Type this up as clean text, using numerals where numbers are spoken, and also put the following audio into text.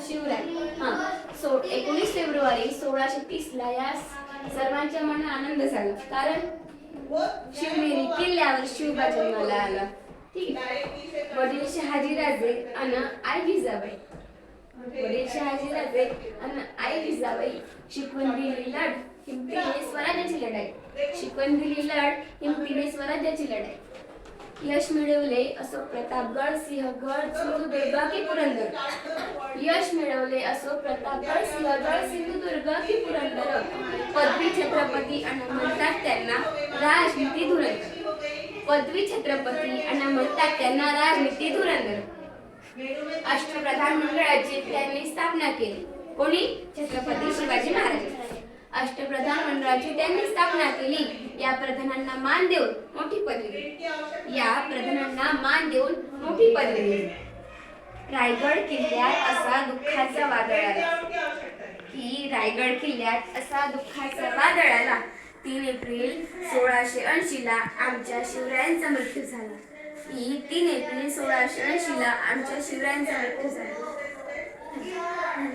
Shivray 19 February 1630 ला या सर्वांच्या मनात आनंद झाला, कारण शिवनेरी किल्ल्यावर शिवबा जन्माला आला. ठीक आहे. वडील शहाजीराजे आणि आई जिजाबाई. वडील शहाजीराजे आणि आई जिजाबाई शिकवण दिली लढ हिमतीने स्वराज्याची लढाई. शिकवण दिली लढ हिमतीने स्वराज्याची लढाई. यश मिळवले असो प्रतापगड सिंहगड सिंधुदुर्ग की पुरंदर. यश मिळवले असो प्रतापगड सिंहगड सिंधुदुर्ग की पुरंदर. पदवी छत्रपती आणि म्हणतात त्यांना राजनीती धुरंधर. पदवी छत्रपती आणि म्हणतात त्यांना राजनीती धुरंधर. अष्टप्रधान मंडळाची त्यांनी स्थापना केली. कोणी? छत्रपती शिवाजी महाराज. अष्टप्रधान मंडळाची त्यांनी स्थापना केली. या प्रधानांना मान देऊन मोठी पदवी. या प्रधानांना मान देऊन मोठी पदवी. रायगड किल्ल्यात असा दुःखाचा वादळ आला. की रायगड किल्ल्यात असा दुःखाचा वादळ आला. 3 एप्रिल 1680 ला आमच्या शिवरायांचा मृत्यू झाला. 3 एप्रिल 1680 ला आमच्या शिवरायांचा मृत्यू झाला.